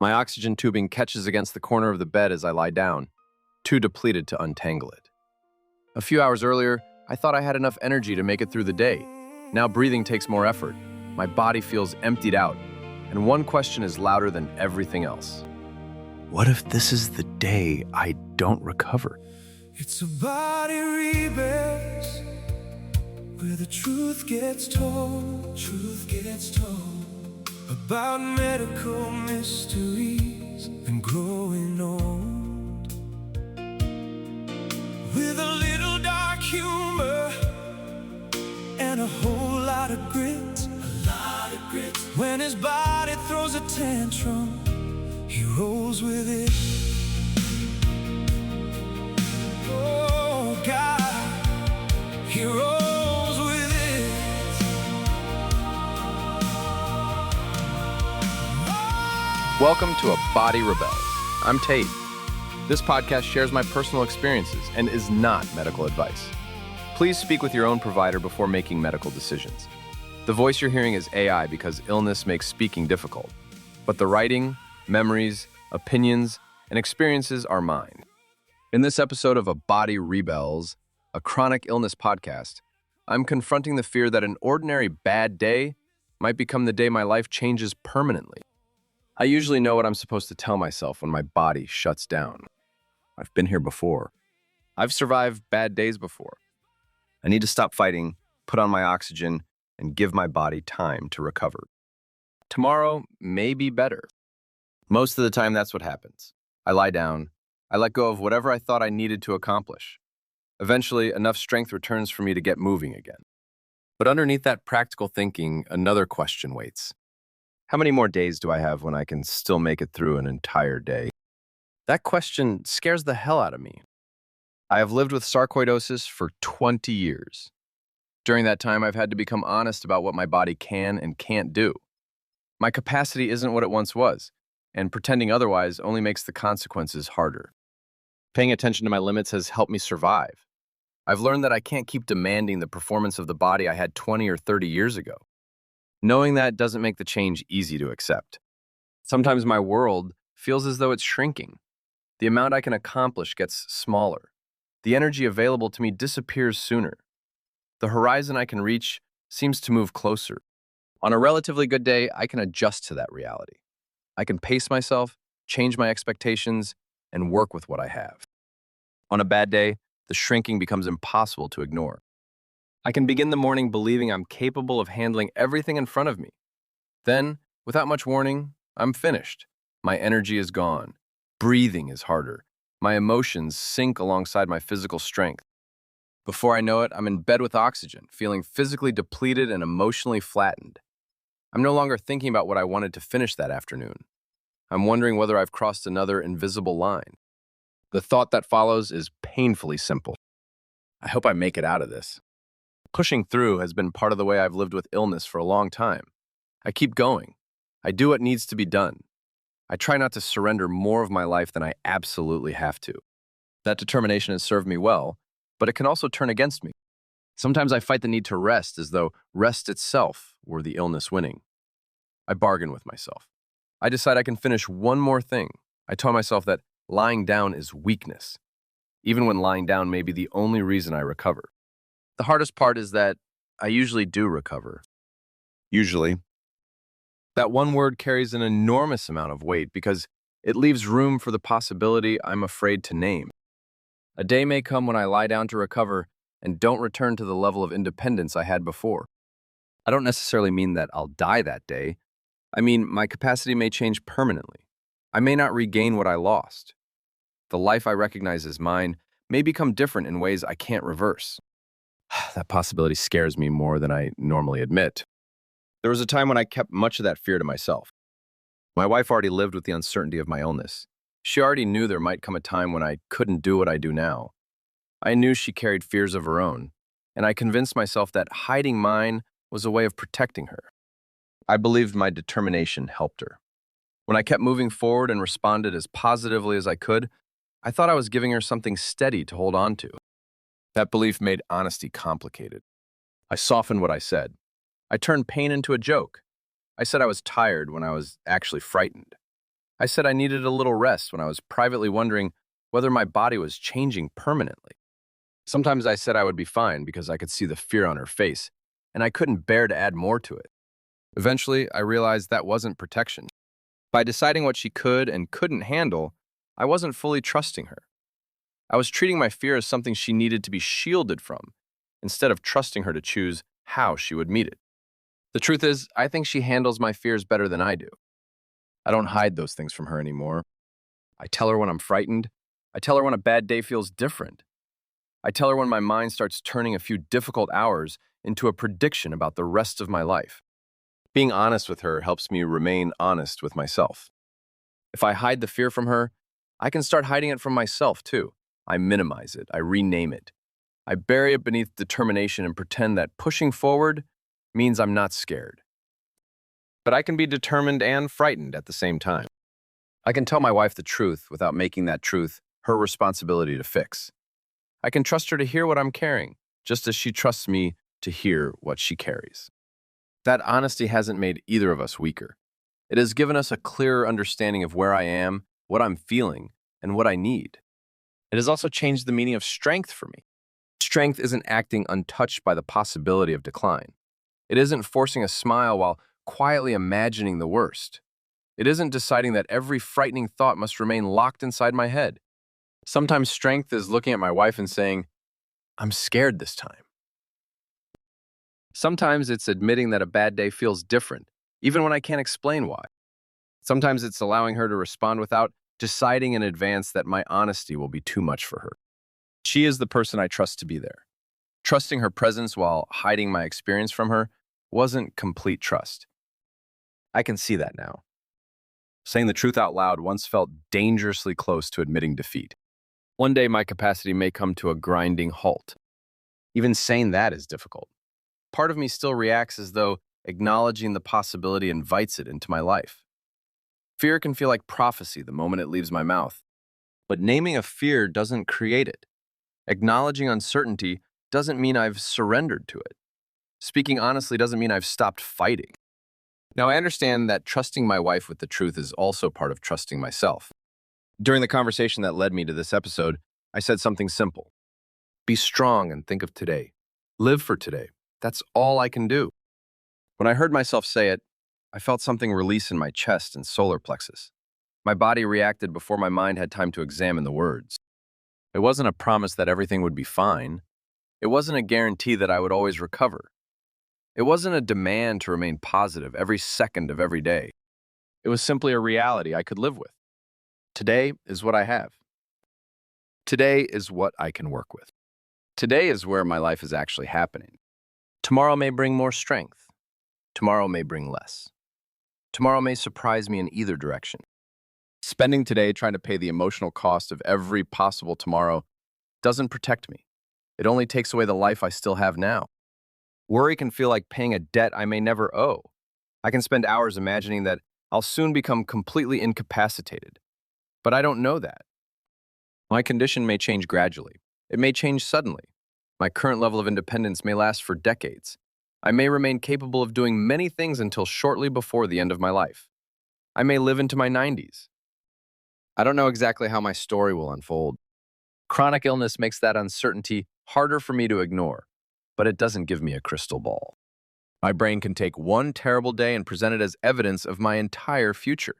My oxygen tubing catches against the corner of the bed as I lie down, too depleted to untangle it. A few hours earlier, I thought I had enough energy to make it through the day. Now breathing takes more effort. My body feels emptied out, and one question is louder than everything else. What if this is the day I don't recover? It's a body rebels where the truth gets told about medical mysteries and growing old. With a little dark humor and a whole lot of grit. When his body throws a tantrum, he rolls with it. Oh God, he rolls with it. Welcome to A Body Rebels. I'm Tate. This podcast shares my personal experiences and is not medical advice. Please speak with your own provider before making medical decisions. The voice you're hearing is AI because illness makes speaking difficult. But the writing, memories, opinions, and experiences are mine. In this episode of A Body Rebels, a chronic illness podcast, I'm confronting the fear that an ordinary bad day might become the day my life changes permanently. I usually know what I'm supposed to tell myself when my body shuts down. I've been here before. I've survived bad days before. I need to stop fighting, put on my oxygen, and give my body time to recover. Tomorrow may be better. Most of the time, that's what happens. I lie down. I let go of whatever I thought I needed to accomplish. Eventually, enough strength returns for me to get moving again. But underneath that practical thinking, another question waits. How many more days do I have when I can still make it through an entire day? That question scares the hell out of me. I have lived with sarcoidosis for 20 years. During that time, I've had to become honest about what my body can and can't do. My capacity isn't what it once was, and pretending otherwise only makes the consequences harder. Paying attention to my limits has helped me survive. I've learned that I can't keep demanding the performance of the body I had 20 or 30 years ago. Knowing that doesn't make the change easy to accept. Sometimes my world feels as though it's shrinking. The amount I can accomplish gets smaller. The energy available to me disappears sooner. The horizon I can reach seems to move closer. On a relatively good day, I can adjust to that reality. I can pace myself, change my expectations, and work with what I have. On a bad day, the shrinking becomes impossible to ignore. I can begin the morning believing I'm capable of handling everything in front of me. Then, without much warning, I'm finished. My energy is gone. Breathing is harder. My emotions sink alongside my physical strength. Before I know it, I'm in bed with oxygen, feeling physically depleted and emotionally flattened. I'm no longer thinking about what I wanted to finish that afternoon. I'm wondering whether I've crossed another invisible line. The thought that follows is painfully simple. I hope I make it out of this. Pushing through has been part of the way I've lived with illness for a long time. I keep going. I do what needs to be done. I try not to surrender more of my life than I absolutely have to. That determination has served me well, but it can also turn against me. Sometimes I fight the need to rest as though rest itself were the illness winning. I bargain with myself. I decide I can finish one more thing. I tell myself that lying down is weakness, even when lying down may be the only reason I recover. The hardest part is that I usually do recover. Usually. That one word carries an enormous amount of weight because it leaves room for the possibility I'm afraid to name. A day may come when I lie down to recover and don't return to the level of independence I had before. I don't necessarily mean that I'll die that day. I mean, my capacity may change permanently. I may not regain what I lost. The life I recognize as mine may become different in ways I can't reverse. That possibility scares me more than I normally admit. There was a time when I kept much of that fear to myself. My wife already lived with the uncertainty of my illness. She already knew there might come a time when I couldn't do what I do now. I knew she carried fears of her own, and I convinced myself that hiding mine was a way of protecting her. I believed my determination helped her. When I kept moving forward and responded as positively as I could, I thought I was giving her something steady to hold on to. That belief made honesty complicated. I softened what I said. I turned pain into a joke. I said I was tired when I was actually frightened. I said I needed a little rest when I was privately wondering whether my body was changing permanently. Sometimes I said I would be fine because I could see the fear on her face, and I couldn't bear to add more to it. Eventually, I realized that wasn't protection. By deciding what she could and couldn't handle, I wasn't fully trusting her. I was treating my fear as something she needed to be shielded from, instead of trusting her to choose how she would meet it. The truth is, I think she handles my fears better than I do. I don't hide those things from her anymore. I tell her when I'm frightened. I tell her when a bad day feels different. I tell her when my mind starts turning a few difficult hours into a prediction about the rest of my life. Being honest with her helps me remain honest with myself. If I hide the fear from her, I can start hiding it from myself too. I minimize it. I rename it. I bury it beneath determination and pretend that pushing forward means I'm not scared. But I can be determined and frightened at the same time. I can tell my wife the truth without making that truth her responsibility to fix. I can trust her to hear what I'm carrying, just as she trusts me to hear what she carries. That honesty hasn't made either of us weaker. It has given us a clearer understanding of where I am, what I'm feeling, and what I need. It has also changed the meaning of strength for me. Strength isn't acting untouched by the possibility of decline. It isn't forcing a smile while quietly imagining the worst. It isn't deciding that every frightening thought must remain locked inside my head. Sometimes strength is looking at my wife and saying, "I'm scared this time." Sometimes it's admitting that a bad day feels different, even when I can't explain why. Sometimes it's allowing her to respond without deciding in advance that my honesty will be too much for her. She is the person I trust to be there. Trusting her presence while hiding my experience from her wasn't complete trust. I can see that now. Saying the truth out loud once felt dangerously close to admitting defeat. One day my capacity may come to a grinding halt. Even saying that is difficult. Part of me still reacts as though acknowledging the possibility invites it into my life. Fear can feel like prophecy the moment it leaves my mouth. But naming a fear doesn't create it. Acknowledging uncertainty doesn't mean I've surrendered to it. Speaking honestly doesn't mean I've stopped fighting. Now, I understand that trusting my wife with the truth is also part of trusting myself. During the conversation that led me to this episode, I said something simple. Be strong and think of today. Live for today. That's all I can do. When I heard myself say it, I felt something release in my chest and solar plexus. My body reacted before my mind had time to examine the words. It wasn't a promise that everything would be fine. It wasn't a guarantee that I would always recover. It wasn't a demand to remain positive every second of every day. It was simply a reality I could live with. Today is what I have. Today is what I can work with. Today is where my life is actually happening. Tomorrow may bring more strength. Tomorrow may bring less. Tomorrow may surprise me in either direction. Spending today trying to pay the emotional cost of every possible tomorrow doesn't protect me. It only takes away the life I still have now. Worry can feel like paying a debt I may never owe. I can spend hours imagining that I'll soon become completely incapacitated. But I don't know that. My condition may change gradually. It may change suddenly. My current level of independence may last for decades. I may remain capable of doing many things until shortly before the end of my life. I may live into my 90s. I don't know exactly how my story will unfold. Chronic illness makes that uncertainty harder for me to ignore, but it doesn't give me a crystal ball. My brain can take one terrible day and present it as evidence of my entire future.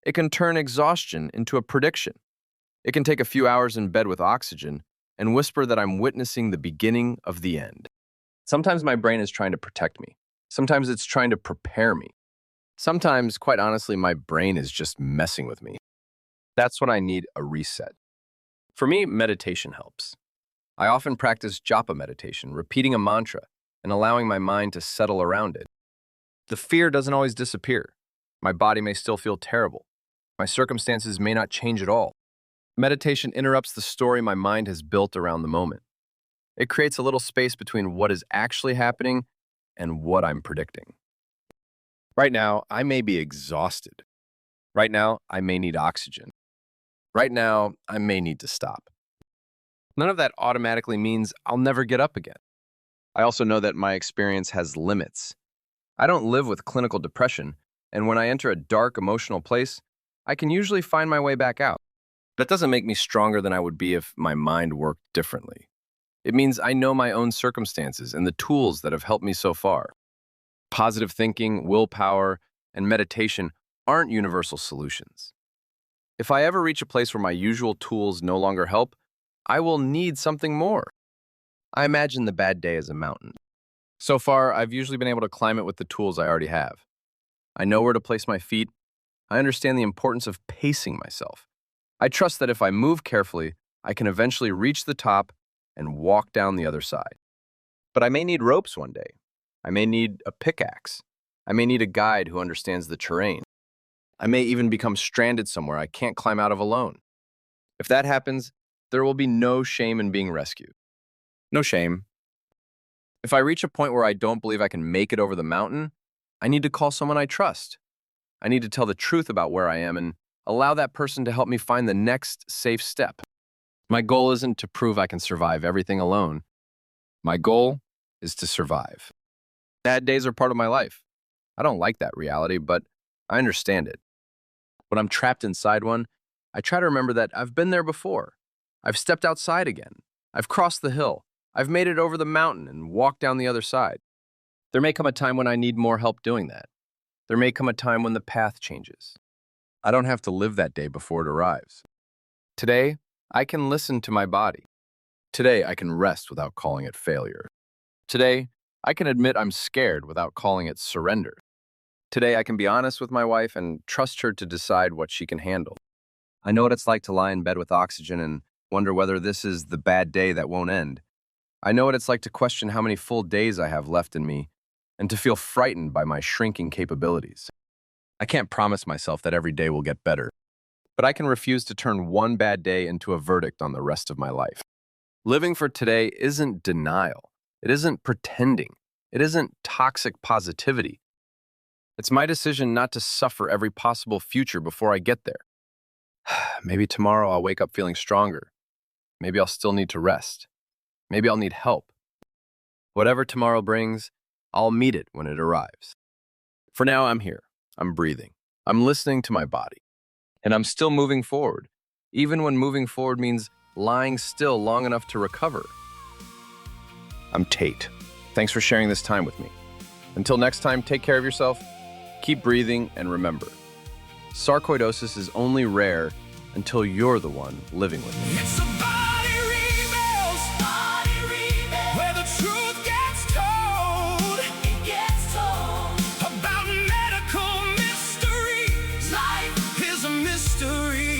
It can turn exhaustion into a prediction. It can take a few hours in bed with oxygen and whisper that I'm witnessing the beginning of the end. Sometimes my brain is trying to protect me. Sometimes it's trying to prepare me. Sometimes, quite honestly, my brain is just messing with me. That's when I need a reset. For me, meditation helps. I often practice japa meditation, repeating a mantra and allowing my mind to settle around it. The fear doesn't always disappear. My body may still feel terrible. My circumstances may not change at all. Meditation interrupts the story my mind has built around the moment. It creates a little space between what is actually happening and what I'm predicting. Right now, I may be exhausted. Right now, I may need oxygen. Right now, I may need to stop. None of that automatically means I'll never get up again. I also know that my experience has limits. I don't live with clinical depression, and when I enter a dark emotional place, I can usually find my way back out. That doesn't make me stronger than I would be if my mind worked differently. It means I know my own circumstances and the tools that have helped me so far. Positive thinking, willpower, and meditation aren't universal solutions. If I ever reach a place where my usual tools no longer help, I will need something more. I imagine the bad day as a mountain. So far, I've usually been able to climb it with the tools I already have. I know where to place my feet. I understand the importance of pacing myself. I trust that if I move carefully, I can eventually reach the top and walk down the other side. But I may need ropes one day. I may need a pickaxe. I may need a guide who understands the terrain. I may even become stranded somewhere I can't climb out of alone. If that happens, there will be no shame in being rescued. No shame. If I reach a point where I don't believe I can make it over the mountain, I need to call someone I trust. I need to tell the truth about where I am and allow that person to help me find the next safe step. My goal isn't to prove I can survive everything alone. My goal is to survive. Bad days are part of my life. I don't like that reality, but I understand it. When I'm trapped inside one, I try to remember that I've been there before. I've stepped outside again. I've crossed the hill. I've made it over the mountain and walked down the other side. There may come a time when I need more help doing that. There may come a time when the path changes. I don't have to live that day before it arrives. Today, I can listen to my body. Today, I can rest without calling it failure. Today, I can admit I'm scared without calling it surrender. Today, I can be honest with my wife and trust her to decide what she can handle. I know what it's like to lie in bed with oxygen and wonder whether this is the bad day that won't end. I know what it's like to question how many full days I have left in me and to feel frightened by my shrinking capabilities. I can't promise myself that every day will get better, but I can refuse to turn one bad day into a verdict on the rest of my life. Living for today isn't denial. It isn't pretending. It isn't toxic positivity. It's my decision not to suffer every possible future before I get there. Maybe tomorrow I'll wake up feeling stronger. Maybe I'll still need to rest. Maybe I'll need help. Whatever tomorrow brings, I'll meet it when it arrives. For now, I'm here. I'm breathing. I'm listening to my body. And I'm still moving forward, even when moving forward means lying still long enough to recover. I'm Tate. Thanks for sharing this time with me. Until next time, take care of yourself, keep breathing, and remember, sarcoidosis is only rare until you're the one living with it. It's a body rebels, where the truth gets told. It gets told about medical mysteries. Life is a mystery.